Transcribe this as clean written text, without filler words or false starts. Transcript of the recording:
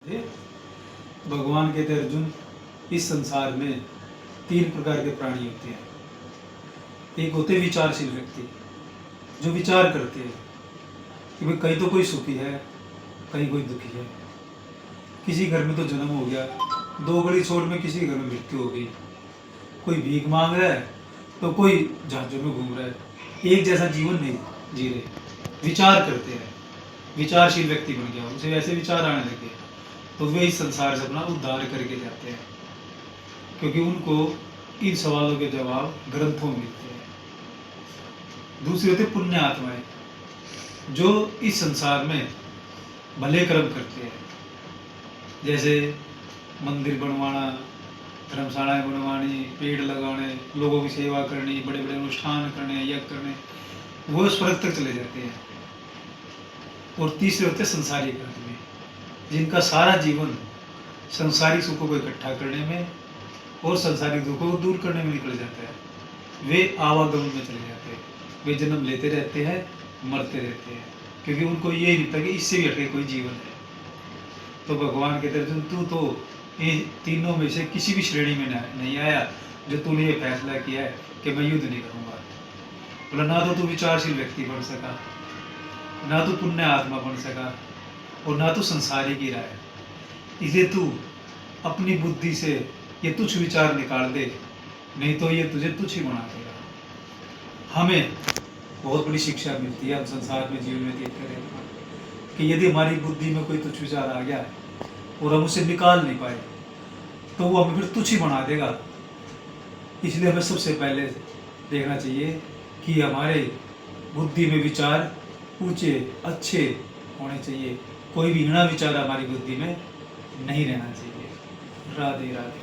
थे। भगवान कहते हैं अर्जुन, इस संसार में 3 प्रकार के प्राणी होते हैं। एक होते विचारशील व्यक्ति, जो विचार करते हैं कि भाई कहीं तो कोई सुखी है, कहीं कोई दुखी है। किसी घर में तो जन्म हो गया, 2 गली छोड़ में किसी घर में मृत्यु हो गई। कोई भीख मांग रहा है तो कोई जहाजों में घूम रहा है। एक जैसा जीवन नहीं जी रहे। विचार करते हैं, विचारशील व्यक्ति बन गया, उसे ऐसे विचार आने लगे तो वे इस संसार से अपना उद्धार करके जाते हैं, क्योंकि उनको इन सवालों के जवाब ग्रंथों में मिलते हैं। दूसरे होते पुण्य आत्माएं, जो इस संसार में भले कर्म करते हैं, जैसे मंदिर बनवाना, धर्मशालाएं बनवानी, पेड़ लगाने, लोगों की सेवा करनी, बड़े बड़े अनुष्ठान करने, यज्ञ करने, वो स्वर्ग तक चले जाते हैं। और तीसरे होते संसारिक आदमी, जिनका सारा जीवन संसारिक सुखों को इकट्ठा करने में और संसारिक दुखों को दूर करने में निकल जाता है। वे आवागमन में चले जाते हैं, वे जन्म लेते रहते हैं, मरते रहते हैं, क्योंकि उनको ये नहीं पता कि इससे भी हटके कोई जीवन है। तो भगवान कहते अर्जुन, तू तो इन तीनों में से किसी भी श्रेणी में नहीं आया, जो तूने ये फैसला किया है कि मैं युद्ध नहीं करूँगा। बोला, ना तो तू विचारशील व्यक्ति बन सका, ना तो पुण्य आत्मा बन सका, और ना तो संसारिक ही रहा है। इसलिए तू अपनी बुद्धि से ये तुच्छ विचार निकाल दे, नहीं तो ये तुझे तुच्छ ही बना देगा। हमें बहुत बड़ी शिक्षा मिलती है, हम संसार में जीवन व्यतीत करें कि यदि हमारी बुद्धि में कोई तुच्छ विचार आ गया और हम उसे निकाल नहीं पाए तो वो हमें फिर तुच्छ ही बना देगा। इसलिए हमें सबसे पहले देखना चाहिए कि हमारे बुद्धि में विचार ऊंचे अच्छे होने चाहिए, कोई भी हीना विचार हमारी बुद्धि में नहीं रहना चाहिए। राधे राधे।